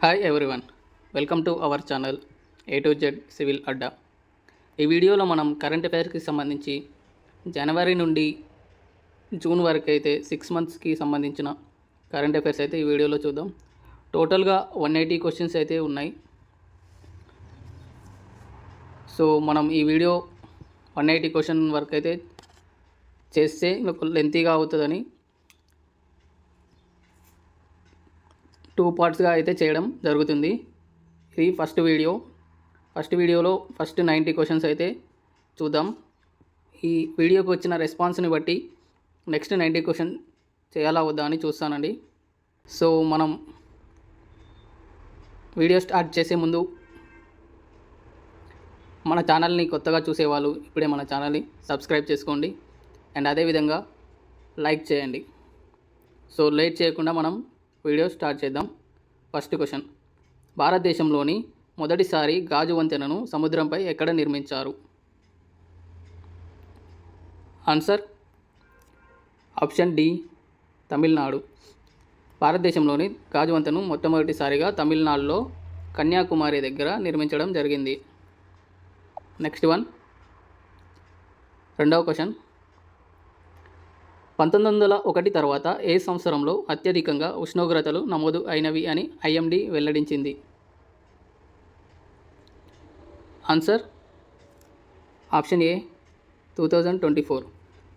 Hi everyone, welcome to our channel A to Z civil Adda. ఈ వీడియోలో మనం current అఫైర్స్కి సంబంధించి జనవరి నుండి జూన్ వరకు అయితే 6 మంత్స్కి సంబంధించిన కరెంట్ అఫైర్స్ అయితే ఈ వీడియోలో చూద్దాం. టోటల్గా 180 క్వశ్చన్స్ అయితే ఉన్నాయి. సో మనం ఈ వీడియో 180 క్వశ్చన్ వరకు అయితే చేస్తే లెంతీగా అవుతుందని 2 పార్ట్స్గా అయితే చేయడం జరుగుతుంది. ఇది ఫస్ట్ వీడియోలో ఫస్ట్ 90 క్వశ్చన్స్ అయితే చూద్దాం. ఈ వీడియోకి వచ్చిన రెస్పాన్స్ని బట్టి నెక్స్ట్ 90 క్వశ్చన్ చేయాలా వద్దా అని చూస్తానండి. సో మనం వీడియో స్టార్ట్ చేసే ముందు మన ఛానల్ని కొత్తగా చూసేవాళ్ళు ఇప్పుడే మన ఛానల్ని సబ్స్క్రైబ్ చేసుకోండి అండ్ అదేవిధంగా లైక్ చేయండి. సో లేట్ చేయకుండా మనం వీడియో స్టార్ట్ చేద్దాం. ఫస్ట్ క్వశ్చన్, భారతదేశంలోని మొదటిసారి గాజు వంతెనను సముద్రంపై ఎక్కడ నిర్మించారు? Answer option D, Tamil Nadu. భారతదేశంలోని గాజు వంతెనను మొట్టమొదటిసారిగా తమిళనాడులో కన్యాకుమారి దగ్గర నిర్మించడం జరిగింది. నెక్స్ట్ వన్, రెండవ క్వశ్చన్, 1901 తర్వాత ఏ సంవత్సరంలో అత్యధికంగా ఉష్ణోగ్రతలు నమోదు అయినవి అని ఐఎండీ వెల్లడించింది? ఆన్సర్ ఆప్షన్ ఏ 2024.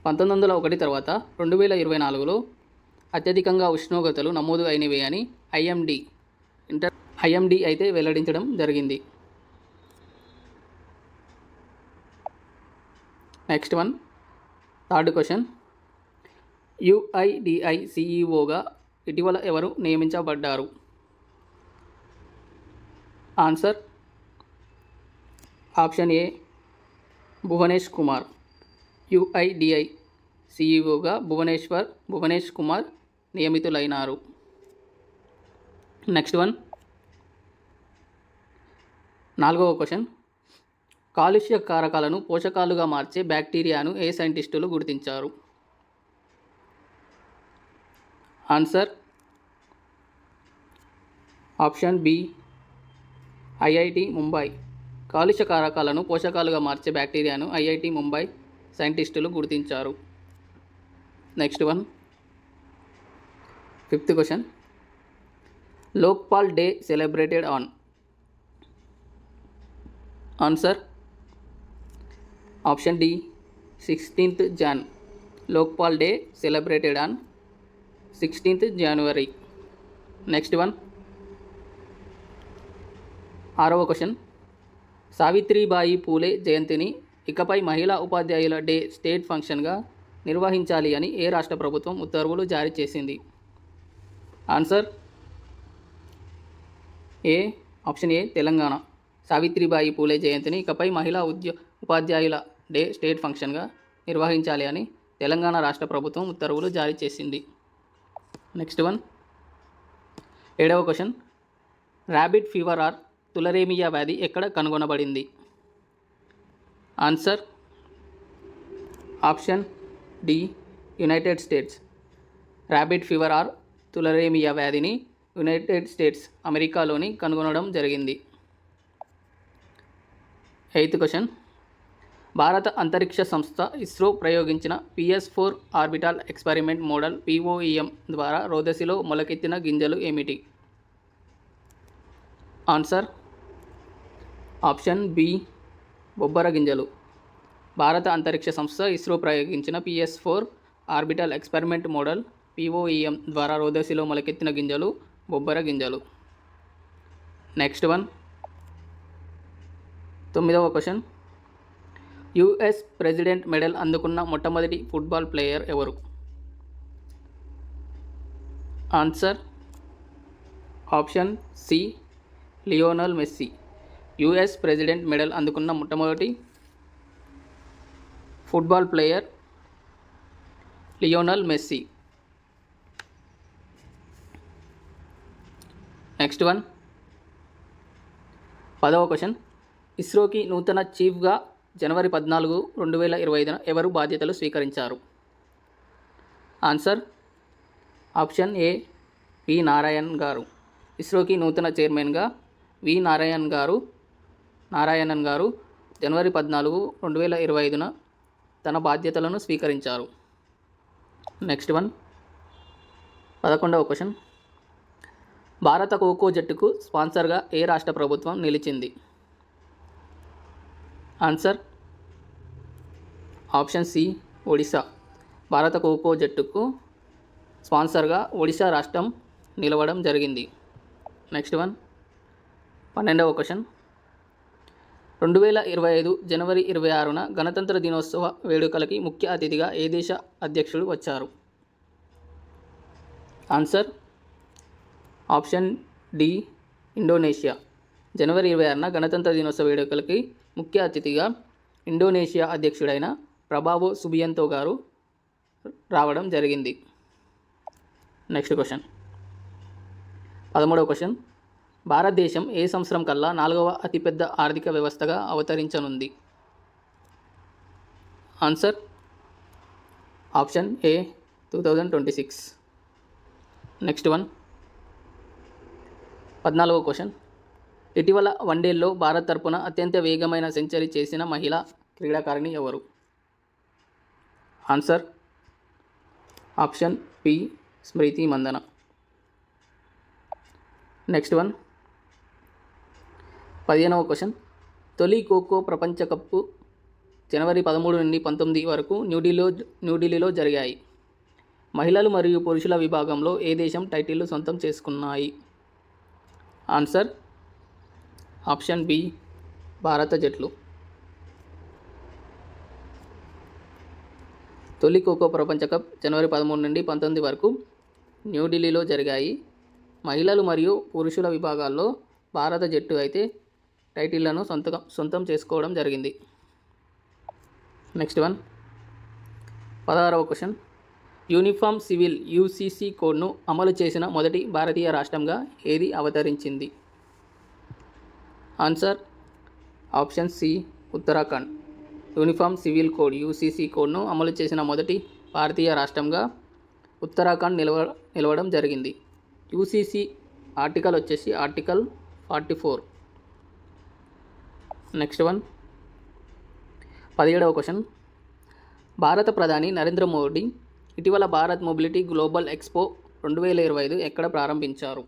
1901 తర్వాత 2024లో అత్యధికంగా ఉష్ణోగ్రతలు నమోదు అయినవి అని ఐఎండీ అయితే వెల్లడించడం జరిగింది. Next one, third question, UIDAI సిఇఓగా ఇటీవల ఎవరు నియమించబడ్డారు? Answer option A Bhuvnesh Kumar. UIDAI సిఇఓగా భువనేష్ కుమార్ నియమితులైనారు. నెక్స్ట్ వన్, నాలుగవ క్వశ్చన్, కాలుష్య కారకాలను పోషకాలుగా మార్చే బ్యాక్టీరియాను ఏ సైంటిస్టులు గుర్తించారు? Answer option B, IIT Mumbai. కాలుష్య కారకాలను పోషకాలుగా మార్చే బ్యాక్టీరియాను ఐఐటి ముంబై సైంటిస్టులు గుర్తించారు. Next one, fifth question, Lokpal day celebrated on? Answer option D, 16th Jan. Lokpal day celebrated on 16th January. Next one, ఆరవ క్వశ్చన్, సావిత్రిబాయి పూలే జయంతిని ఇకపై మహిళా ఉపాధ్యాయుల డే స్టేట్ ఫంక్షన్గా నిర్వహించాలి అని ఏ రాష్ట్ర ప్రభుత్వం ఉత్తర్వులు జారీ చేసింది? Answer A option A Telangana. Savitribai Phule జయంతిని ఇకపై మహిళా ఉపాధ్యాయుల డే స్టేట్ ఫంక్షన్గా నిర్వహించాలి అని తెలంగాణ రాష్ట్ర ప్రభుత్వం ఉత్తర్వులు జారీ చేసింది. నెక్స్ట్ వన్, ఏడవ question, rabbit fever or tularemia వ్యాధి ఎక్కడ కనుగొనబడింది? Answer option D, United States. Rabbit fever or tularemia వ్యాధిని యునైటెడ్ స్టేట్స్ అమెరికాలోని కనుగొనడం జరిగింది. ఎయిత్ క్వశ్చన్, భారత అంతరిక్ష సంస్థ ఇస్రో ప్రయోగించిన PS-4 orbital experiment model POEM ద్వారా రోదసిలో మొలకెత్తిన గింజలు ఏమిటి? ఆన్సర్ ఆప్షన్ బి, బొబ్బర గింజలు. భారత అంతరిక్ష సంస్థ ఇస్రో ప్రయోగించిన PS-4 orbital experiment model POEM ద్వారా రోదసిలో మొలకెత్తిన గింజలు బొబ్బర గింజలు. నెక్స్ట్ వన్, తొమ్మిదవ క్వశ్చన్, యుఎస్ ప్రెసిడెంట్ మెడల్ అందుకున్న మొట్టమొదటి ఫుట్బాల్ ప్లేయర్ ఎవరు? Answer option C, Lionel Messi. US president medal అందుకున్న మొట్టమొదటి football player Lionel Messi. Next one, 10వ క్వశ్చన్, ఇస్రోకి నూతన చీఫ్గా జనవరి 14, 2025 ఎవరు బాధ్యతలు స్వీకరించారు? Answer option A P Narayan గారు. ఇస్రోకి నూతన చైర్మన్గా వి నారాయణన్ గారు జనవరి 14, 2025న తన బాధ్యతలను స్వీకరించారు. నెక్స్ట్ వన్ 11వ క్వశ్చన్. భారత ఖోఖో జట్టుకు స్పాన్సర్గా ఏ రాష్ట్ర ప్రభుత్వం నిలిచింది? Answer option C Odisha. భారత ఖోఖో జట్టుకు స్పాన్సర్గా ఒడిశా రాష్ట్రం నిలవడం జరిగింది. నెక్స్ట్ వన్ 12వ క్వశ్చన్. 2025 జనవరి 26న గణతంత్ర దినోత్సవ వేడుకలకి ముఖ్య అతిథిగా ఏ దేశ అధ్యక్షుడు వచ్చారు? Answer option D Indonesia. జనవరి 26న గణతంత్ర దినోత్సవ వేడుకలకి ముఖ్య అతిథిగా ఇండోనేషియా అధ్యక్షుడైన ప్రభావో సుబియంతో గారు రావడం జరిగింది. నెక్స్ట్ క్వశ్చన్ 13వ క్వశ్చన్. భారతదేశం ఏ సంవత్సరం కల్లా 4వ అతిపెద్ద ఆర్థిక వ్యవస్థగా అవతరించనుంది? Answer option A 2026. Next one 14వ క్వశ్చన్. ఇటీవల వన్డేల్లో భారత్ తరపున అత్యంత వేగమైన సెంచరీ చేసిన మహిళా క్రీడాకారిణి ఎవరు? ఆన్సర్ ఆప్షన్ పి స్మృతి మందన. నెక్స్ట్ వన్ 15వ క్వశ్చన్. తొలి ఖోఖో ప్రపంచ కప్ జనవరి 13 నుండి 19 వరకు న్యూఢిల్లీలో జరిగాయి. మహిళలు మరియు పురుషుల విభాగంలో ఏ దేశం టైటిల్లు సొంతం చేసుకున్నాయి? ఆన్సర్ ఆప్షన్ బి భారత జట్లు. తొలి ఖోఖో ప్రపంచ కప్ జనవరి 13 నుండి 19 వరకు న్యూఢిల్లీలో జరిగాయి. మహిళలు మరియు పురుషుల విభాగాల్లో భారత జట్టు అయితే టైటిళ్లను సొంతం చేసుకోవడం జరిగింది. నెక్స్ట్ వన్ 16వ క్వశ్చన్. యూనిఫామ్ సివిల్ యూసీసీ కోడ్ను అమలు చేసిన మొదటి భారతీయ రాష్ట్రంగా ఏది అవతరించింది? Answer option C Uttarakhand. Uniform civil code UCC కోడ్ను అమలు చేసిన మొదటి భారతీయ రాష్ట్రంగా ఉత్తరాఖండ్ నిలవడం జరిగింది. యూసీసీ ఆర్టికల్ వచ్చేసి ఆర్టికల్ 44. నెక్స్ట్ వన్ 17వ క్వశ్చన్. భారత ప్రధాని నరేంద్ర మోడీ ఇటీవల భారత్ మొబిలిటీ గ్లోబల్ ఎక్స్పో 2025 ఎక్కడ ప్రారంభించారు?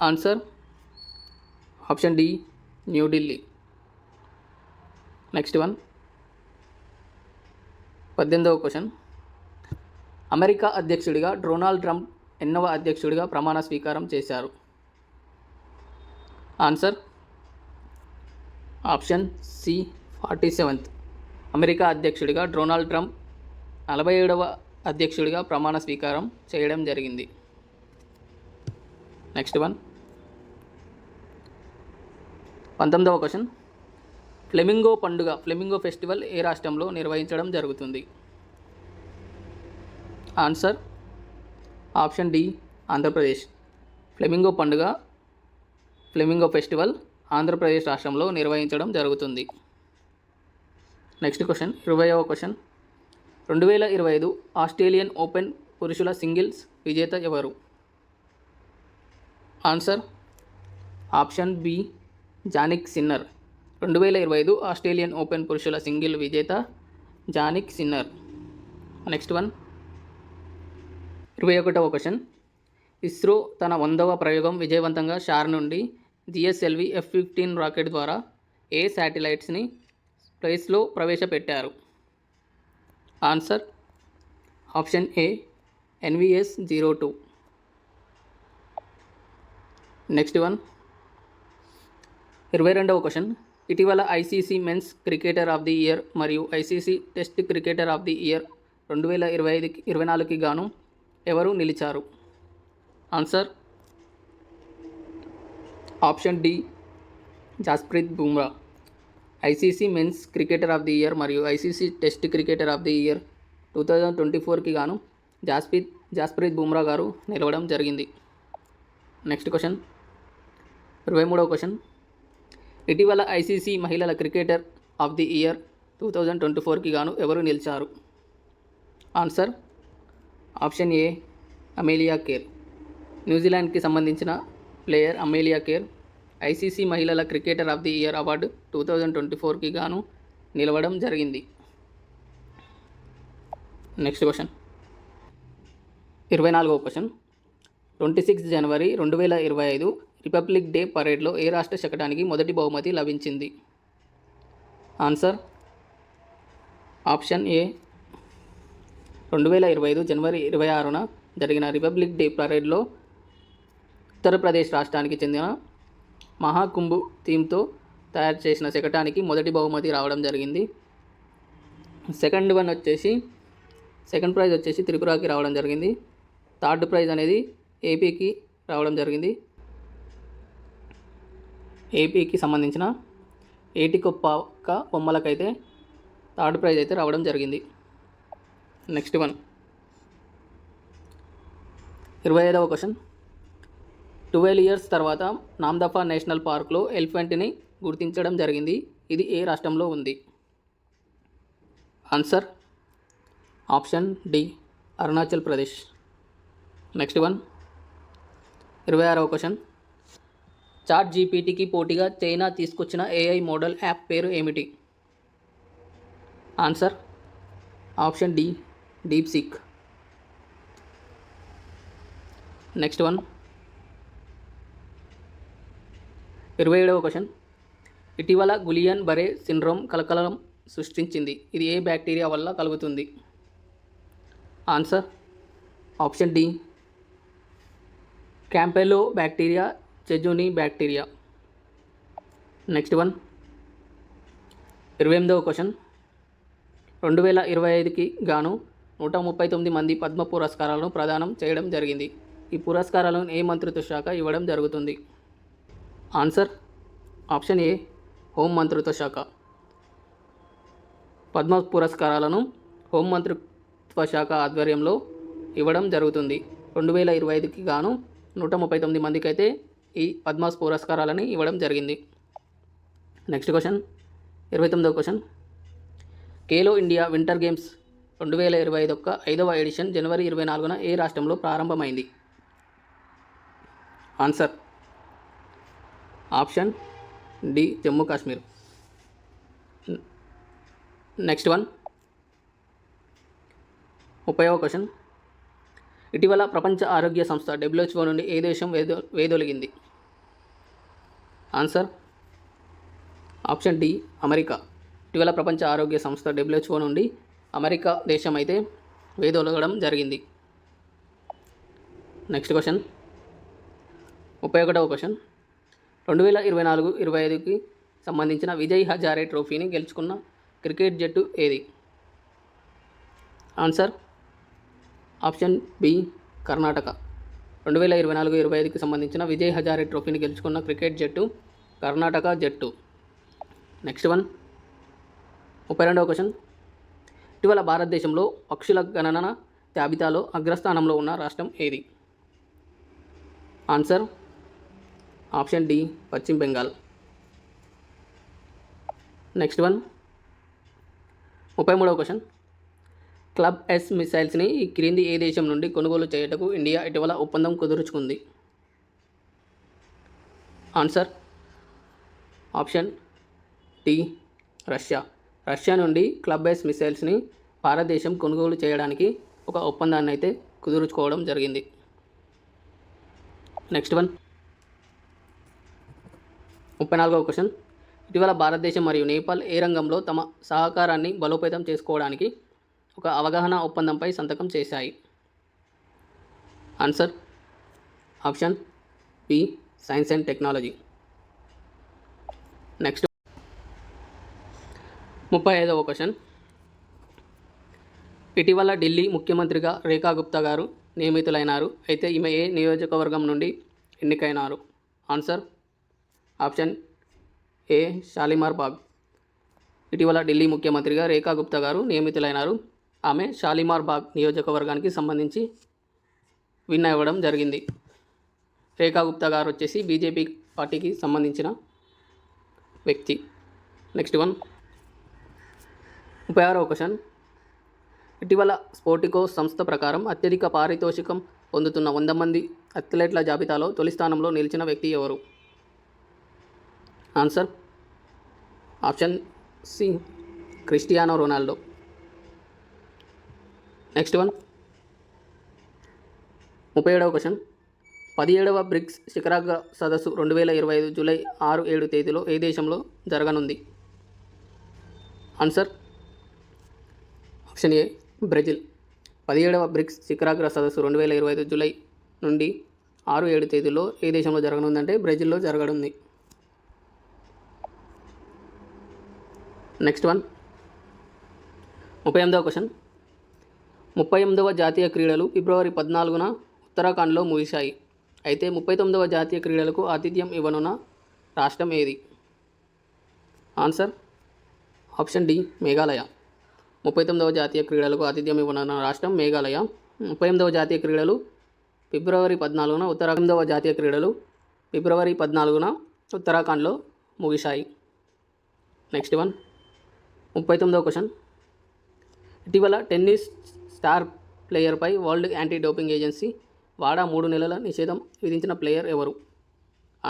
Answer option D New Delhi. Next one 18వ క్వశ్చన్. అమెరికా అధ్యక్షుడిగా డొనాల్డ్ ట్రంప్ ఎన్నవ అధ్యక్షుడిగా ప్రమాణ స్వీకారం చేశారు? Answer option C 47th. America అధ్యక్షుడిగా డొనాల్డ్ ట్రంప్ 47వ అధ్యక్షుడిగా ప్రమాణ స్వీకారం చేయడం జరిగింది. నెక్స్ట్ వన్ 19వ క్వశ్చన్. ఫ్లెమింగో ఫెస్టివల్ ఏ రాష్ట్రంలో నిర్వహించడం జరుగుతుంది? Answer option D Andhra Pradesh. Flamingo festival Andhra Pradesh రాష్ట్రంలో నిర్వహించడం జరుగుతుంది. నెక్స్ట్ క్వశ్చన్ 20వ క్వశ్చన్. 2025 ఆస్ట్రేలియన్ ఓపెన్ పురుషుల సింగిల్స్ విజేత ఎవరు? Answer option B Jannik sinner. 2025 Australian open పురుషుల సింగిల్ విజేత జానిక్ సిన్నర్. నెక్స్ట్ వన్ 21వ క్వశ్చన్. ఇస్రో తన 100వ ప్రయోగం విజయవంతంగా షార్ నుండి GSLV F-15 రాకెట్ ద్వారా ఏ శాటిలైట్స్ని స్పేస్లో ప్రవేశపెట్టారు? Answer option A NVS-02. Next one 22వ క్వశ్చన్. ఇటీవల ICC men's cricketer of the year మరియు ICC test cricketer of the year 2024కి గాను ఎవరు నిలిచారు? Answer option D Jasprit Bumrah. ICC men's cricketer of the year మరియు ICC test cricketer of the year 2024కి గాను జస్ప్రీత్ బుమ్రా గారు నిలవడం జరిగింది. నెక్స్ట్ క్వశ్చన్ 23వ క్వశ్చన్. ఇటీవల ICC మహిళల క్రికెటర్ ఆఫ్ ది ఇయర్ 2024కి గాను ఎవరు నిలిచారు? Answer option A Amelia Kerr. న్యూజిలాండ్కి సంబంధించిన ప్లేయర్ అమేలియా కేర్ ఐసీసీ మహిళల cricketer of the year award 2024కి గాను నిలవడం జరిగింది. నెక్స్ట్ క్వశ్చన్ 24వ క్వశ్చన్ 26 జనవరి 2025 రిపబ్లిక్ డే పరేడ్లో ఏ రాష్ట్ర శకటానికి మొదటి బహుమతి లభించింది? ఆన్సర్ ఆప్షన్ ఏ 2025 జనవరి 26న జరిగిన రిపబ్లిక్ డే పరేడ్లో ఉత్తరప్రదేశ్ రాష్ట్రానికి చెందిన మహాకుంభ్ థీమ్తో తయారు చేసిన శకటానికి మొదటి బహుమతి రావడం జరిగింది. సెకండ్ ప్రైజ్ వచ్చేసి త్రిపురకి రావడం జరిగింది. థర్డ్ ప్రైజ్ అనేది ఏపీకి రావడం జరిగింది. ఏపీకి సంబంధించిన ఏటికొప్పాక బొమ్మలకైతే థర్డ్ ప్రైజ్ అయితే రావడం జరిగింది. నెక్స్ట్ 25వ క్వశ్చన్ 12 ఇయర్స్ తర్వాత నామ్దఫా నేషనల్ పార్క్లో ఎలిఫెంట్ని గుర్తించడం జరిగింది. ఇది ఏ రాష్ట్రంలో ఉంది? Answer option D Arunachal Pradesh. Next 26వ క్వశ్చన్ చాట్ జీపీటీకి పోటీగా చైనా తీసుకొచ్చిన ఏఐ మోడల్ యాప్ పేరు ఏమిటి? Answer option D deep seek. Next 27వ క్వశ్చన్ ఇటీవల గులియన్ బరే సిండ్రోమ్ కలకలం సృష్టించింది. ఇది ఏ బ్యాక్టీరియా వల్ల కలుగుతుంది? Answer option D campylo bacteria jejuni bacteria. Next 28వ క్వశ్చన్ 2025కి గాను 139 మంది పద్మ పురస్కారాలను ప్రదానం చేయడం జరిగింది. ఈ పురస్కారాలను ఏ మంత్రిత్వ శాఖ ఇవ్వడం జరుగుతుంది? ఆన్సర్ ఆప్షన్ ఏ హోం మంత్రిత్వ శాఖ. పద్మ పురస్కారాలను హోం మంత్రిత్వ శాఖ ఆధ్వర్యంలో ఇవ్వడం జరుగుతుంది. 2025కి గాను 139 మందికి అయితే ఈ పద్మ పురస్కారాలని ఇవ్వడం జరిగింది. నెక్స్ట్ క్వశ్చన్ 29వ question Khelo India winter games 2025 5వ ఎడిషన్ జనవరి 24న ఏ రాష్ట్రంలో ప్రారంభమైంది? Answer option D Jammu Kashmir. Next 30వ క్వశ్చన్ ఇటీవల ప్రపంచ ఆరోగ్య సంస్థ WHO నుండి ఏ దేశం వేదొలిగింది? Answer option D America. ఇటీవల ప్రపంచ ఆరోగ్య సంస్థ WHO నుండి అమెరికా దేశం అయితే వేదొలగడం జరిగింది. నెక్స్ట్ క్వశ్చన్ 31వ క్వశ్చన్ 2024-25కి సంబంధించిన విజయ్ హజారే ట్రోఫీని గెలుచుకున్న క్రికెట్ జట్టు ఏది? Answer option B Karnataka. 2024-25కి సంబంధించిన విజయ్ హజారే ట్రోఫీని గెలుచుకున్న క్రికెట్ జట్టు కర్ణాటక జట్టు. నెక్స్ట్ 32వ క్వశ్చన్ ఇటీవల భారతదేశంలో పక్షుల గణన జాబితాలో అగ్రస్థానంలో ఉన్న రాష్ట్రం ఏది? Answer option D Paschim Bengal. Next 33వ క్వశ్చన్ క్లబ్ ఎస్ మిసైల్స్ని ఈ క్రింది ఏ దేశం నుండి కొనుగోలు చేయుటకు ఇండియా ఇటీవల ఒప్పందం కుదుర్చుకుంది? Answer option D Russia. Russia నుండి క్లబ్ ఎస్ మిసైల్స్ని భారతదేశం కొనుగోలు చేయడానికి ఒక ఒప్పందాన్ని అయితే కుదుర్చుకోవడం జరిగింది. నెక్స్ట్ 34వ క్వశ్చన్ ఇటీవల భారతదేశం మరియు నేపాల్ ఏ రంగంలో తమ సహకారాన్ని బలోపేతం చేసుకోవడానికి ఒక అవగాహన ఒప్పందంపై సంతకం చేశాయి? Answer option B science and technology. Next 35వ క్వశ్చన్ ఇటీవల ఢిల్లీ ముఖ్యమంత్రిగా రేఖా గుప్తా గారు నియమితులైనారు. అయితే ఈమె ఏ నియోజకవర్గం నుండి ఎన్నికైనారు? ఆన్సర్ ఆప్షన్ ఏ షాలిమార్ బాగ్. ఇటీవల ఢిల్లీ ముఖ్యమంత్రిగా రేఖా గుప్తా గారు నియమితులైనారు. ఆమె షాలిమార్ బాగ్ నియోజకవర్గానికి సంబంధించి విన్ అవ్వడం జరిగింది. రేఖా గుప్తా గారు వచ్చేసి బీజేపీ పార్టీకి సంబంధించిన వ్యక్తి. నెక్స్ట్ 36వ క్వశ్చన్ ఇటీవల స్పోటికో సంస్థ ప్రకారం అత్యధిక పారితోషికం పొందుతున్న 100 మంది అథ్లెట్ల జాబితాలో తొలి స్థానంలో నిలిచిన వ్యక్తి ఎవరు? Answer option C Cristiano Ronaldo. Next one 37వ క్వశ్చన్. 17వ బ్రిక్స్ శిఖరాగ్ర సదస్సు 2025 జూలై 6-7 తేదీలో ఏ దేశంలో జరగనుంది? Answer option A Brazil. 17వ బ్రిక్స్ శిఖరాగ్ర సదస్సు 2025 జూలై నుండి 6-7 తేదీలో ఏ దేశంలో జరగనుందంటే బ్రెజిల్లో జరగనుంది. నెక్స్ట్ వన్ 38వ క్వశ్చన్. 38వ జాతీయ క్రీడలు ఫిబ్రవరి 14న ఉత్తరాఖండ్లో ముగిశాయి. అయితే 39వ జాతీయ క్రీడలకు ఆతిథ్యం ఇవ్వనున్న రాష్ట్రం ఏది? Answer option D Meghalaya. 39వ జాతీయ క్రీడలకు ఆతిథ్యం ఇవ్వనున్న రాష్ట్రం మేఘాలయ. 38వ జాతీయ క్రీడలు ఫిబ్రవరి 14న ఉత్తరాఖండ్వ జాతీయ క్రీడలు ఫిబ్రవరి 14న ఉత్తరాఖండ్లో ముగిశాయి. నెక్స్ట్ వన్ 39వ క్వశ్చన్. ఇటీవల టెన్నిస్ స్టార్ ప్లేయర్పై వరల్డ్ యాంటీ డోపింగ్ ఏజెన్సీ వాడా 3 నెలల నిషేధం విధించిన ప్లేయర్ ఎవరు?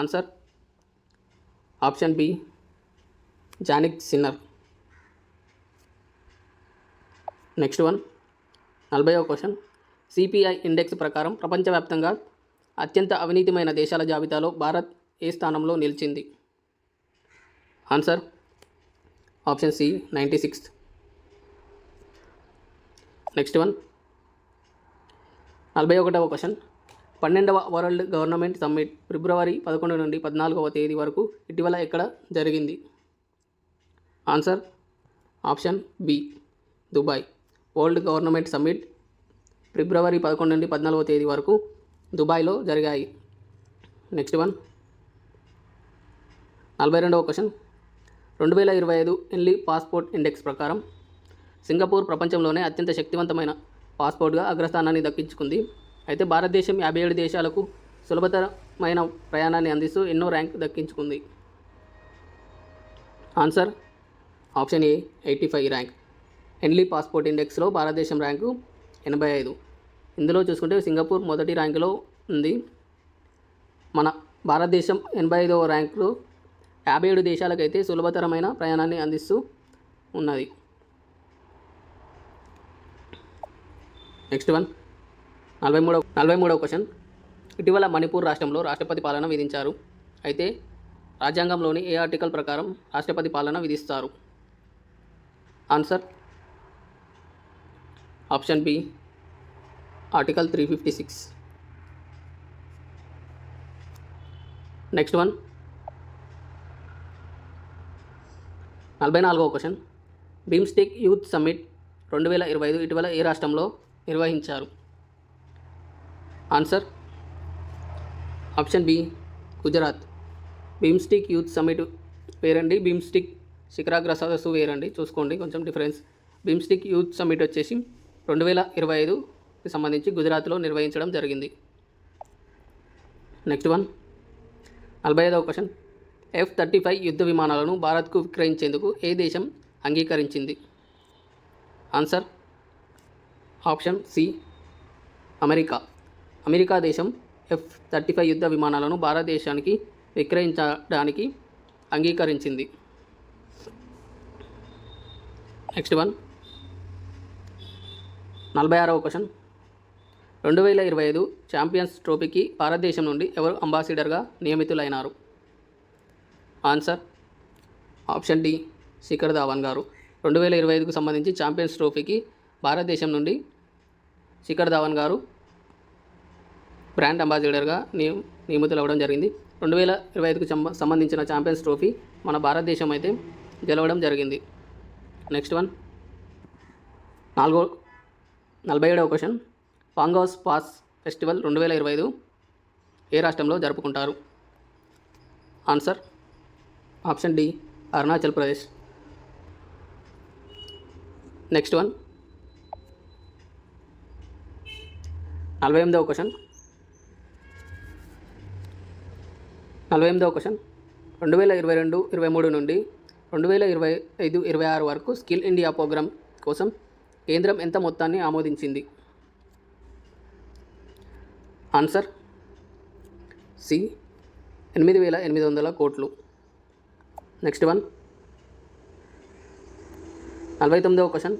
Answer option B Jannik Sinner. Next one 40వ క్వశ్చన్. సిపిఐ ఇండెక్స్ ప్రకారం ప్రపంచవ్యాప్తంగా అత్యంత అవినీతిమైన దేశాల జాబితాలో భారత్ ఏ స్థానంలో నిలిచింది? Answer option C 96. Next one 41వ క్వశ్చన్. 12వ వరల్డ్ గవర్నమెంట్ సమ్మిట్ ఫిబ్రవరి 11 నుండి 14వ తేదీ వరకు ఇటీవల ఎక్కడ జరిగింది? Answer option B Dubai. World government summit ఫిబ్రవరి 11 నుండి 14వ తేదీ వరకు దుబాయ్లో జరిగాయి. నెక్స్ట్ వన్ 42వ క్వశ్చన్. 2025 ఎన్లీ పాస్పోర్ట్ ఇండెక్స్ ప్రకారం సింగపూర్ ప్రపంచంలోనే అత్యంత శక్తివంతమైన పాస్పోర్ట్గా అగ్రస్థానాన్ని దక్కించుకుంది. అయితే భారతదేశం 57 దేశాలకు సులభతరమైన ప్రయాణాన్ని అందిస్తూ ఎన్నో ర్యాంక్ దక్కించుకుంది? Answer option A 85 rank. Henley passport ఇండెక్స్లో భారతదేశం ర్యాంకు 85. ఇందులో చూసుకుంటే సింగపూర్ మొదటి ర్యాంకులో ఉంది. మన భారతదేశం 85వ ర్యాంకులో 57 దేశాలకైతే సులభతరమైన ప్రయాణాన్ని అందిస్తూ ఉన్నది. నెక్స్ట్ వన్ 43వ క్వశ్చన్. ఇటీవల మణిపూర్ రాష్ట్రంలో రాష్ట్రపతి పాలన విధించారు. అయితే రాజ్యాంగంలోని ఏ ఆర్టికల్ ప్రకారం రాష్ట్రపతి పాలన విధిస్తారు? Answer option B article 356. Next one 44వ క్వశ్చన్. బిమ్స్టెక్ యూత్ సమ్మిట్ 2025 ఇటీవల ఏ రాష్ట్రంలో నిర్వహించారు? Answer option B Gujarat. BIMSTEC youth summit వేరండి, బిమ్స్టెక్ శిఖరాగ్ర సదస్సు వేరండి, చూసుకోండి కొంచెం డిఫరెన్స్. బిమ్స్టెక్ యూత్ సమ్మిట్ వచ్చేసి 2025కి సంబంధించి గుజరాత్లో నిర్వహించడం జరిగింది. Next one 45వ question. F-35 యుద్ధ విమానాలను భారత్కు విక్రయించేందుకు ఏ దేశం అంగీకరించింది? Answer option C America. America దేశం F-35 యుద్ధ విమానాలను భారతదేశానికి విక్రయించడానికి అంగీకరించింది. నెక్స్ట్ వన్ 46వ క్వశ్చన్. 2025 ఛాంపియన్స్ ట్రోఫీకి భారతదేశం నుండి ఎవరు అంబాసిడర్గా నియమితులైనారు? Answer option D Shikhar Dhawan గారు. 2025కు సంబంధించి ఛాంపియన్స్ ట్రోఫీకి భారతదేశం నుండి శిఖర్ ధావన్ గారు బ్రాండ్ అంబాసిడర్గా నియమితులవ్వడం జరిగింది. 2025కు సంబంధించిన ఛాంపియన్స్ ట్రోఫీ మన భారతదేశం అయితే గెలవడం జరిగింది. నెక్స్ట్ వన్ 47వ క్వశ్చన్. పాంగౌస్ పాస్ ఫెస్టివల్ 2025 ఏ రాష్ట్రంలో జరుపుకుంటారు? Answer option D Arunachal Pradesh. Next one 48వ క్వశ్చన్. 2022-23 నుండి 2025-26 వరకు స్కిల్ ఇండియా ప్రోగ్రాం కోసం కేంద్రం ఎంత మొత్తాన్ని ఆమోదించింది? ఆన్సర్ సి 8,800 కోట్లు. నెక్స్ట్ వన్ 49వ క్వశ్చన్.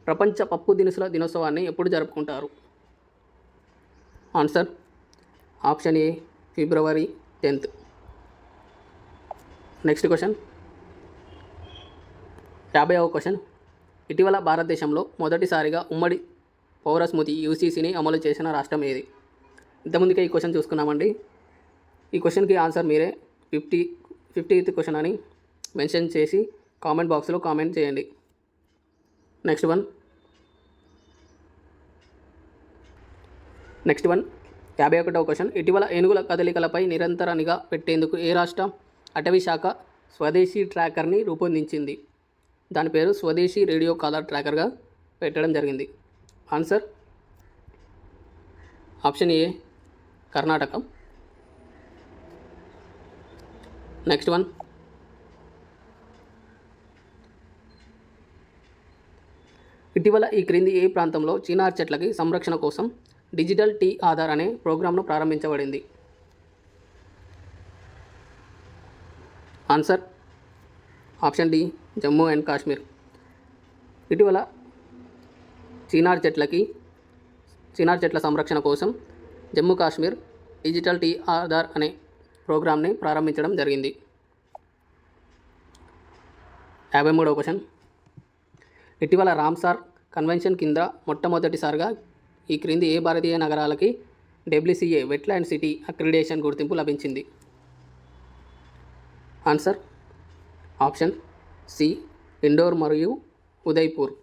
ప్రపంచ పప్పు దినుసుల దినోత్సవాన్ని ఎప్పుడు జరుపుకుంటారు? ఆన్సర్ ఆప్షన్ ఏ ఫిబ్రవరి 10th. నెక్స్ట్ క్వశ్చన్ 50వ క్వశ్చన్. ఇటీవల భారతదేశంలో మొదటిసారిగా ఉమ్మడి పౌర స్మృతి యూసీసీని అమలు చేసిన రాష్ట్రం ఏది? ఇంతకుముందుకే ఈ క్వశ్చన్ చూసుకున్నామండి. ఈ క్వశ్చన్కి ఆన్సర్ మీరే 50th క్వశ్చన్ అని మెన్షన్ చేసి కామెంట్ బాక్స్లో కామెంట్ చేయండి. నెక్స్ట్ వన్ 51వ క్వశ్చన్. ఇటీవల ఏనుగుల కదలికలపై నిరంతర నిఘా పెట్టేందుకు ఏ రాష్ట్ర అటవీ శాఖ స్వదేశీ ట్రాకర్ని రూపొందించింది? దాని పేరు స్వదేశీ రేడియో కాలర్ ట్రాకర్గా పెట్టడం జరిగింది. ఆన్సర్ ఆప్షన్ ఏ కర్ణాటక. నెక్స్ట్ వన్ ఇటీవల ఈ క్రింది ఏ ప్రాంతంలో చిన్నారి చెట్లకి సంరక్షణ కోసం డిజిటల్ టీ ఆధార్ అనే ప్రోగ్రామ్ను ప్రారంభించబడింది? Answer option D Jammu and Kashmir. ఇటీవల చిన్నారి చెట్ల సంరక్షణ కోసం జమ్మూ కాశ్మీర్ డిజిటల్ టీ ఆధార్ అనే ప్రోగ్రామ్ని ప్రారంభించడం జరిగింది. 53వ క్వశ్చన్. ఇటీవల రామ్సార్ కన్వెన్షన్ కింద మొట్టమొదటిసారిగా ఈ క్రింది ఏ భారతీయ నగరాలకి WCA వెట్లాండ్ సిటీ అక్రిడేషన్ గుర్తింపు లభించింది? ఆన్సర్ ఆప్షన్ సి ఇండోర్ మరియు ఉదయ్పూర్.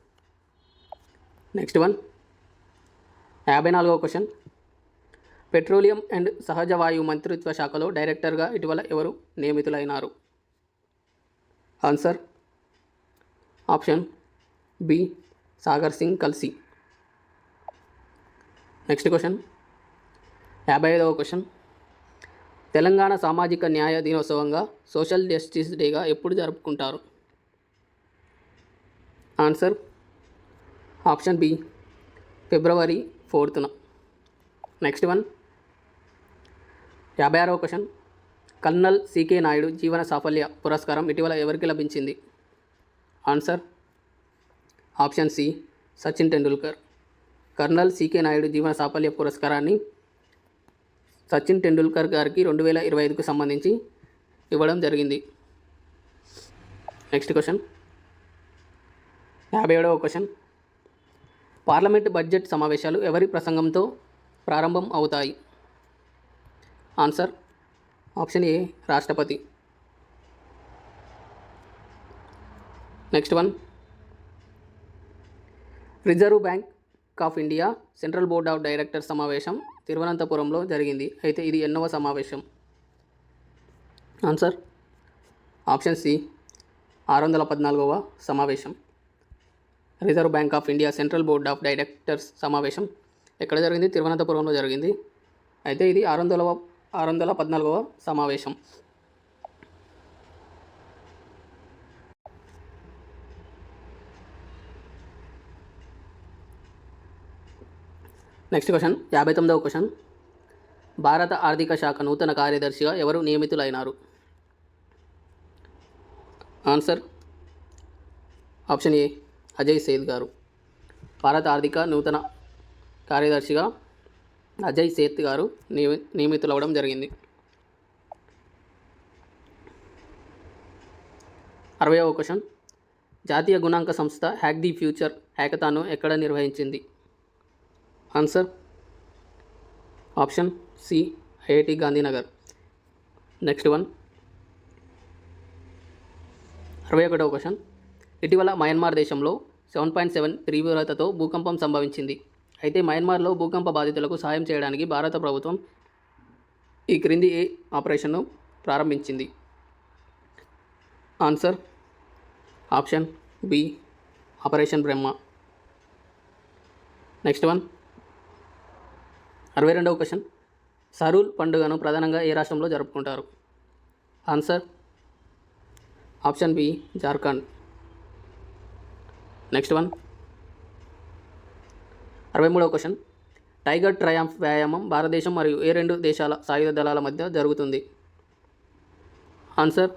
నెక్స్ట్ వన్ 54వ క్వశ్చన్. పెట్రోలియం అండ్ సహజ వాయువు మంత్రిత్వ శాఖలో డైరెక్టర్గా ఇటీవల ఎవరు నియమితులైనారు? Answer option B Sagar Singh Kalsi. Next question 55వ question. Telangana సామాజిక న్యాయ దినోత్సవంగా సోషల్ జస్టిస్ డేగా ఎప్పుడు జరుపుకుంటారు? ఆన్సర్ ఆప్షన్ బి ఫిబ్రవరి 4th. నెక్స్ట్ వన్ 56వ క్వశ్చన్. కల్నల్ సికే నాయుడు జీవన సాఫల్య పురస్కారం ఇటీవల ఎవరికి లభించింది? Answer option C Sachin Tendulkar. Colonel CK Naidu జీవన సాఫల్య పురస్కారాన్ని సచిన్ టెండూల్కర్ గారికి 2025కు సంబంధించి ఇవ్వడం జరిగింది. నెక్స్ట్ క్వశ్చన్ 57వ క్వశ్చన్. పార్లమెంట్ బడ్జెట్ సమావేశాలు ఎవరి ప్రసంగంతో ప్రారంభం అవుతాయి? ఆన్సర్ ఆప్షన్ ఏ రాష్ట్రపతి. Next one reserve bank of India central board of directors సమావేశం తిరువనంతపురంలో జరిగింది. అయితే ఇది ఎన్నవ సమావేశం? ఆన్సర్ ఆప్షన్ సి 614వ సమావేశం. Reserve bank of India central board of directors సమావేశం ఎక్కడ జరిగింది? తిరువనంతపురంలో జరిగింది. అయితే ఇది 614వ సమావేశం. నెక్స్ట్ క్వశ్చన్ 59వ క్వశ్చన్. భారత ఆర్థిక శాఖ నూతన కార్యదర్శిగా ఎవరు నియమితులైనారు? Answer option A Ajay Seth గారు. భారత ఆర్థిక నూతన కార్యదర్శిగా అజయ్ సేత్ గారు నియమితులవ్వడం జరిగింది. 60వ క్వశ్చన్. జాతీయ గణాంక సంస్థ హ్యాక్ ది ఫ్యూచర్ హ్యాకథాన్ను ఎక్కడ నిర్వహించింది? Answer option C IIT Gandhinagar. Next one 61వ క్వశ్చన్. ఇటీవల మయన్మార్ దేశంలో 7.7 తీవ్రతతో భూకంపం సంభవించింది. అయితే మయన్మార్లో భూకంప బాధితులకు సహాయం చేయడానికి భారత ప్రభుత్వం ఈ క్రింది ఏ ఆపరేషన్ను ప్రారంభించింది? Answer option B operation Brahma. Next one 62వ క్వశ్చన్. సరూల్ పండుగను ప్రధానంగా ఏ రాష్ట్రంలో జరుపుకుంటారు? Answer option B Jharkhand. Next one 63వ క్వశ్చన్. టైగర్ ట్రయంఫ్ వ్యాయామం భారతదేశం మరియు ఏ రెండు దేశాల సాయుధ దళాల మధ్య జరుగుతుంది? ఆన్సర్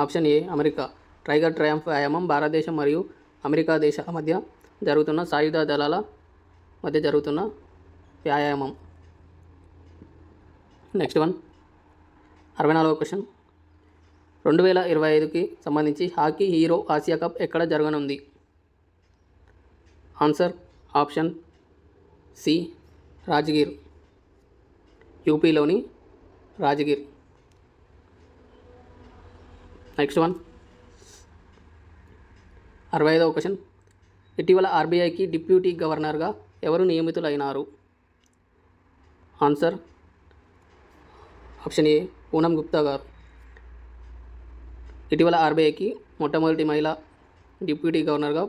ఆప్షన్ ఏ అమెరికా. టైగర్ ట్రయంఫ్ వ్యాయామం భారతదేశం మరియు అమెరికా దేశాల మధ్య జరుగుతున్న సాయుధ దళాల మధ్య జరుగుతున్న వ్యాయామం. నెక్స్ట్ వన్ 64వ క్వశ్చన్. 2025కి సంబంధించి హాకీ హీరో ఆసియా కప్ ఎక్కడ జరగనుంది? ఆన్సర్ ఆప్షన్ సి రాజగిర్, యూపీలోని రాజగిర్. నెక్స్ట్ వన్ 65వ క్వశ్చన్. ఇటీవల ఆర్బీఐకి డిప్యూటీ గవర్నర్గా ఎవరు నియమితులైనారు? Answer option A Poonam Gupta గారు. ఇటీవల ఆర్బీఐకి మొట్టమొదటి మహిళా డిప్యూటీ గవర్నర్గా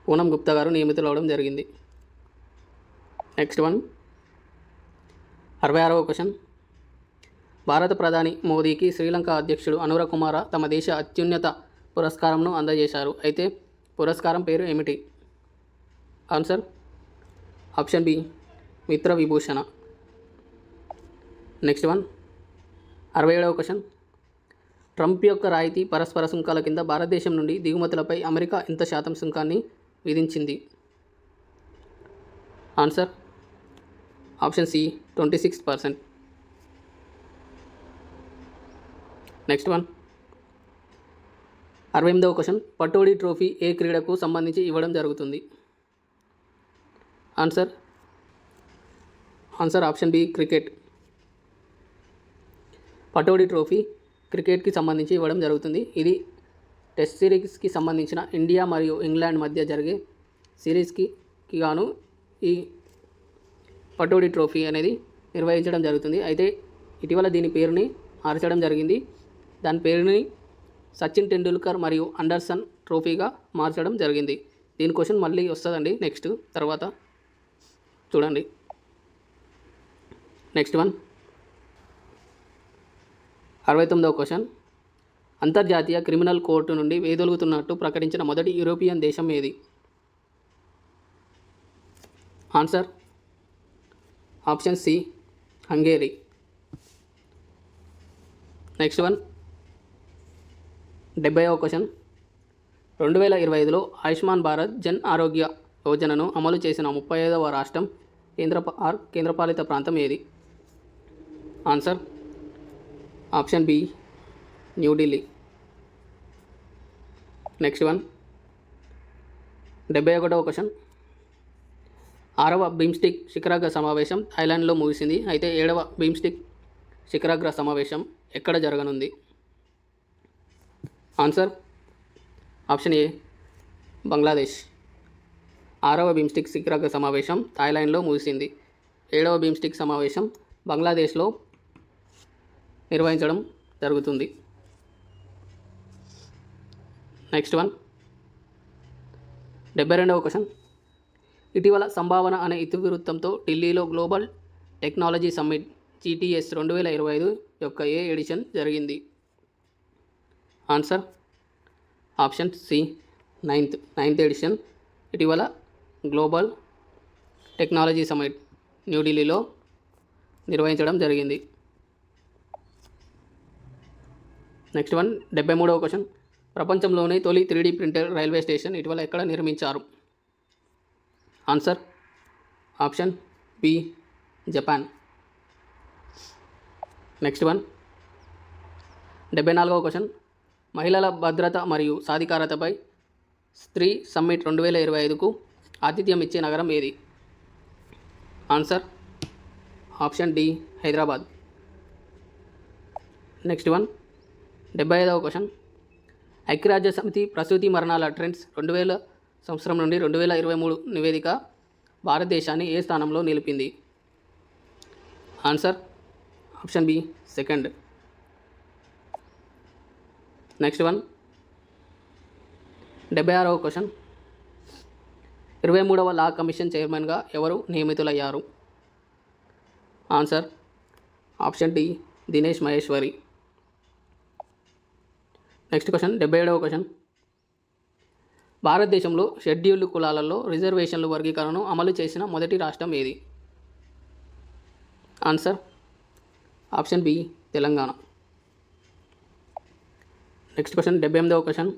పూనం గుప్తా గారు నియమితులవడం జరిగింది. నెక్స్ట్ వన్ 66వ క్వశ్చన్. భారత ప్రధాని మోదీకి శ్రీలంక అధ్యక్షుడు అనుర కుమార తమ దేశ అత్యున్నత పురస్కారంను అందజేశారు. అయితే పురస్కారం పేరు ఏమిటి? Answer option B Mitra Vibhushana. Next one 67వ క్వశ్చన్. ట్రంప్ యొక్క రాయితీ పరస్పర సుంకాల కింద భారతదేశం నుండి దిగుమతులపై అమెరికా ఎంత శాతం సుంకాన్ని విధించింది? Answer option C 26%. Next one 68వ క్వశ్చన్. పటోడి ట్రోఫీ ఏ క్రీడకు సంబంధించి ఇవ్వడం జరుగుతుంది? Answer option B cricket. Pataudi trophy క్రికెట్కి సంబంధించి ఇవ్వడం జరుగుతుంది. ఇది టెస్ట్ సిరీస్కి సంబంధించిన ఇండియా మరియు ఇంగ్లాండ్ మధ్య జరిగే సిరీస్కి గాను ఈ పటోడి ట్రోఫీ అనేది నిర్వహించడం జరుగుతుంది. అయితే ఇటీవల దీని పేరుని మార్చడం జరిగింది. దాని పేరుని సచిన్ టెండూల్కర్ మరియు అండర్సన్ ట్రోఫీగా మార్చడం జరిగింది. దీని క్వశ్చన్ మళ్ళీ వస్తుందండి నెక్స్ట్ తర్వాత చూడండి. నెక్స్ట్ వన్ 69వ క్వశ్చన్. అంతర్జాతీయ క్రిమినల్ కోర్టు నుండి వేదొలుగుతున్నట్టు ప్రకటించిన మొదటి యూరోపియన్ దేశం ఏది? Answer option C Hungary. Next one 70వ క్వశ్చన్. 2025లో ఆయుష్మాన్ భారత్ జన్ ఆరోగ్య యోజనను అమలు చేసిన 35వ రాష్ట్రం కేంద్రపాలిత ప్రాంతం ఏది? Answer option B New Delhi. Next one 71వ క్వశ్చన్. 6వ బిమ్స్టిక్ శిఖరాగ్ర సమావేశం థాయిలాండ్లో ముగిసింది. అయితే 7వ బిమ్స్టిక్ శిఖరాగ్ర సమావేశం ఎక్కడ జరగనుంది? ఆన్సర్ ఆప్షన్ ఏ బంగ్లాదేశ్. 6వ బిమ్స్టిక్ శిఖరాగ్ర సమావేశం థాయిలాండ్లో ముగిసింది. 7వ బిమ్స్టిక్ సమావేశం బంగ్లాదేశ్లో నిర్వహించడం జరుగుతుంది. నెక్స్ట్ వన్ 72వ క్వశ్చన్. ఇటీవల సంభావన అనే ఇతివృత్తంతో ఢిల్లీలో గ్లోబల్ టెక్నాలజీ సమ్మిట్ GTS 2025 యొక్క ఏ ఎడిషన్ జరిగింది? Answer option C ninth edition ఇటీవల గ్లోబల్ టెక్నాలజీ సమ్మిట్ న్యూఢిల్లీలో నిర్వహించడం జరిగింది. నెక్స్ట్ వన్ 73వ క్వశ్చన్. ప్రపంచంలోనే తొలి 3D ప్రింటర్ రైల్వే స్టేషన్ ఇటీవల ఎక్కడ నిర్మించారు? Answer option B Japan. Next one 74వ క్వశ్చన్. మహిళల భద్రత మరియు సాధికారతపై స్త్రీ సమ్మిట్ 2025కు ఆతిథ్యం ఇచ్చే నగరం ఏది? Answer option D Hyderabad. Next one 75వ క్వశ్చన్. ఐక్యరాజ్య సమితి ప్రసూతి మరణాల ట్రెండ్స్ 2000 సంవత్సరం నుండి 2023 నివేదిక భారతదేశాన్ని ఏ స్థానంలో నిలిపింది? Answer option B second. Next one 76వ క్వశ్చన్. 23వ లా కమిషన్ చైర్మన్గా ఎవరు నియమితులయ్యారు? Answer option D Dinesh Maheshwari. Next question 77వ క్వశ్చన్. భారతదేశంలో షెడ్యూల్డ్ కులాలలో రిజర్వేషన్ల వర్గీకరణను అమలు చేసిన మొదటి రాష్ట్రం ఏది? Answer option B Telangana. Next question 78వ క్వశ్చన్.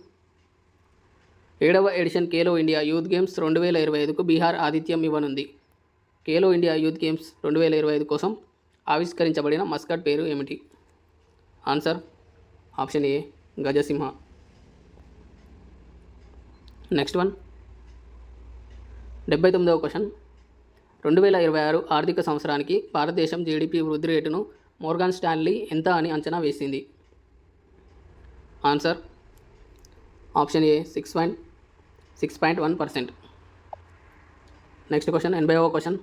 7వ edition Khelo India youth games 2025కు బీహార్ ఆతిథ్యం ఇవ్వనుంది. ఖేలో ఇండియా యూత్ గేమ్స్ 2025 కోసం ఆవిష్కరించబడిన మస్కట్ పేరు ఏమిటి? Answer option A గజసింహ. Next one 79వ క్వశ్చన్. 2026 ఆర్థిక సంవత్సరానికి భారతదేశం జీడిపి వృద్ధి రేటును మోర్గాన్ స్టాన్లీ ఎంత అని అంచనా వేసింది? Answer option A 6.1%. Next question 80వ question.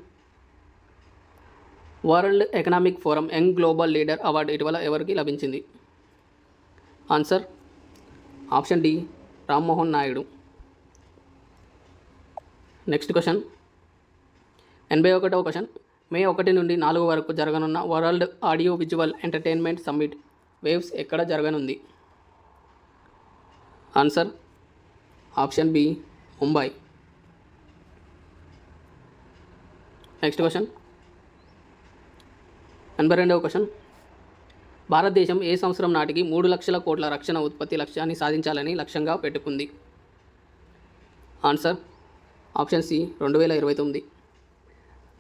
World economic forum young global leader award ఇటీవల ఎవరికి లభించింది? Answer option D Rammohan Naidu. Next question 81వ క్వశ్చన్. మే 1 నుండి 4 వరకు జరగనున్న world audio visual entertainment summit waves ఎక్కడ జరగనుంది? Answer option B Mumbai. Next question 82వ క్వశ్చన్. భారతదేశం ఏ సంవత్సరం నాటికి 3 లక్షల కోట్ల రక్షణ ఉత్పత్తి లక్ష్యాన్ని సాధించాలని లక్ష్యంగా పెట్టుకుంది? Answer option C 2029.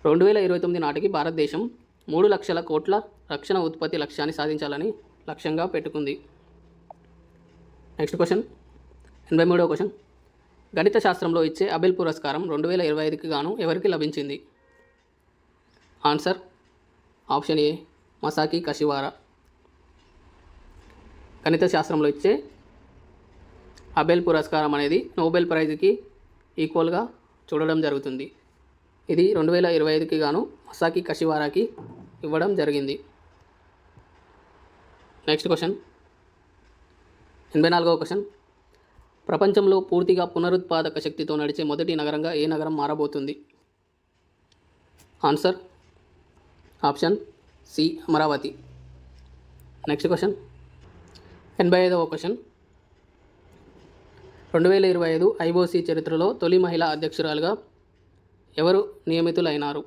2029 నాటికి భారతదేశం 3 లక్షల కోట్ల రక్షణ ఉత్పత్తి లక్ష్యాన్ని సాధించాలని లక్ష్యంగా పెట్టుకుంది. నెక్స్ట్ క్వశ్చన్ 83వ క్వశ్చన్. గణిత శాస్త్రంలో ఇచ్చే అబెల్ పురస్కారం 2025కి గాను ఎవరికి లభించింది? Answer option A Masaki Kashiwara. గణిత శాస్త్రంలో ఇచ్చే అబెల్ పురస్కారం అనేది నోబెల్ ప్రైజ్కి ఈక్వల్గా చూడడం జరుగుతుంది. ఇది 2025కి గాను మసాకి కషివారాకి ఇవ్వడం జరిగింది. నెక్స్ట్ క్వశ్చన్ 84వ క్వశ్చన్. ప్రపంచంలో పూర్తిగా పునరుత్పాదక శక్తితో నడిచే మొదటి నగరంగా ఏ నగరం మారబోతుంది? Answer option C Amaravati. Next question 85వ క్వశ్చన్. 2025 ఐఓసీ చరిత్రలో తొలి మహిళా అధ్యక్షురాలుగా ఎవరు నియమితులైనారు?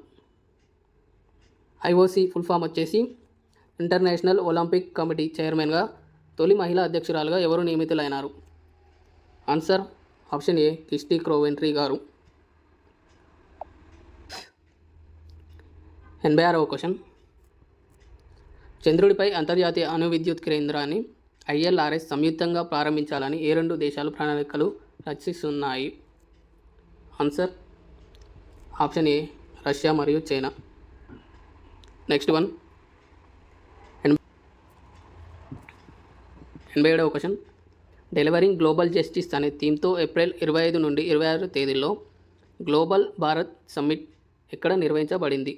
ఐఓసీ ఫుల్ ఫామ్ వచ్చేసి ఇంటర్నేషనల్ ఒలింపిక్ కమిటీ చైర్మన్గా తొలి మహిళా అధ్యక్షురాలుగా ఎవరు నియమితులైనారు? Answer option A Kirsty Coventry గారు. 86వ క్వశ్చన్. చంద్రుడిపై అంతర్జాతీయ అణు విద్యుత్ కేంద్రాన్ని ILRS సంయుక్తంగా ప్రారంభించాలని ఏ 2 దేశాలు ప్రణాళికలు రచిస్తున్నాయి? ఆన్సర్ ఆప్షన్ ఏ రష్యా మరియు చైనా. నెక్స్ట్ వన్ 87వ క్వశ్చన్. డెలివరింగ్ గ్లోబల్ జస్టిస్ అనే థీమ్తో ఏప్రిల్ 25 నుండి 26 తేదీల్లో గ్లోబల్ భారత్ సమ్మిట్ ఎక్కడ నిర్వహించబడింది?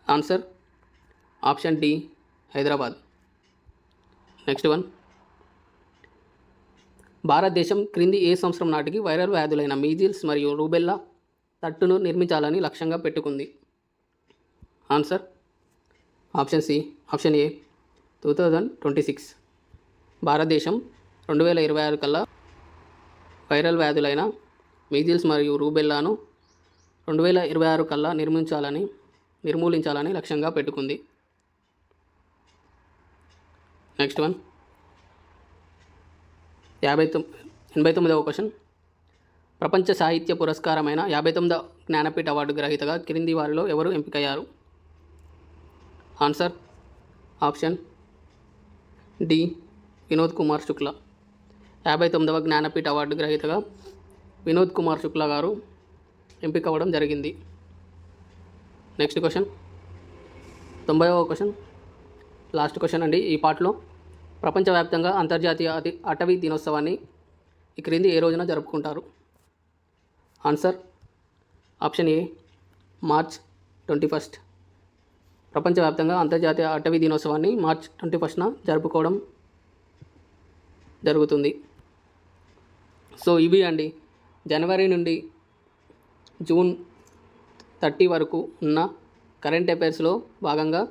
Answer option D Hyderabad. Next one. భారతదేశం క్రింది ఏ సంవత్సరం నాటికి వైరల్ వ్యాధులైన మీజిల్స్ మరియు రూబెల్లా తట్టును నిర్మించాలని లక్ష్యంగా పెట్టుకుంది? Answer option C option A 2026. భారతదేశం 2026 కల్లా వైరల్ వ్యాధులైన మీజిల్స్ మరియు రూబెల్లాను 2026 కల్లా నిర్మూలించాలని లక్ష్యంగా పెట్టుకుంది. నెక్స్ట్ వన్ 89వ క్వశ్చన్. ప్రపంచ సాహిత్య పురస్కారమైన 59వ జ్ఞానపీఠ అవార్డు గ్రహీతగా క్రింది వారిలో ఎవరు ఎంపికయ్యారు? Answer option D Vinod Kumar Shukla. 59వ జ్ఞానపీఠ అవార్డు గ్రహీతగా వినోద్ కుమార్ శుక్లా గారు ఎంపిక అవ్వడం జరిగింది. నెక్స్ట్ క్వశ్చన్ 90వ క్వశ్చన్, లాస్ట్ క్వశ్చన్ అండి ఈ పార్ట్లో. ప్రపంచవ్యాప్తంగా అంతర్జాతీయ అటవీ దినోత్సవాన్ని ఈ క్రింది ఏ రోజున జరుపుకుంటారు? ఆన్సర్ ఆప్షన్ ఏ మార్చ్ 21. ప్రపంచవ్యాప్తంగా అంతర్జాతీయ అటవీ దినోత్సవాన్ని మార్చ్ 21న జరుపుకోవడం జరుగుతుంది. సో ఇవి అండి జనవరి నుండి జూన్ 30 వరకు ఉన్న కరెంట్ అఫైర్స్లో భాగంగా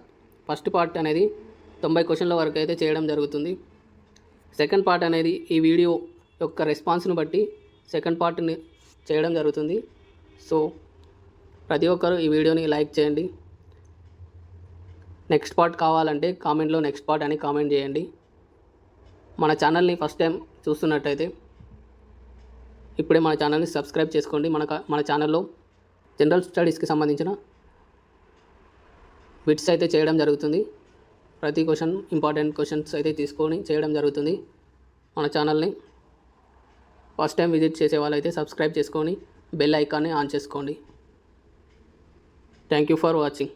ఫస్ట్ పార్ట్ అనేది 90 క్వశ్చన్ల వరకు అయితే చేయడం జరుగుతుంది. సెకండ్ పార్ట్ అనేది ఈ వీడియో యొక్క రెస్పాన్స్ను బట్టి సెకండ్ పార్ట్ని చేయడం జరుగుతుంది. సో ప్రతి ఒక్కరు ఈ వీడియోని లైక్ చేయండి. నెక్స్ట్ పార్ట్ కావాలంటే కామెంట్లో నెక్స్ట్ పార్ట్ అని కామెంట్ చేయండి. మన ఛానల్ని ఫస్ట్ టైం చూస్తున్నట్టయితే ఇప్పుడే మన ఛానల్ని సబ్స్క్రైబ్ చేసుకోండి. మన ఛానల్లో జనరల్ స్టడీస్కి సంబంధించిన బిట్స్ అయితే చేయడం జరుగుతుంది. ప్రతి క్వశ్చన్ ఇంపార్టెంట్ క్వశ్చన్స్ అయితే తీసుకొని చేయడం జరుగుతుంది. మన ఛానల్ని ఫస్ట్ టైం విజిట్ చేసే వాళ్ళైతే సబ్స్క్రైబ్ చేసుకొని బెల్ ఐకాన్ని ఆన్ చేసుకోండి. Thank you for watching.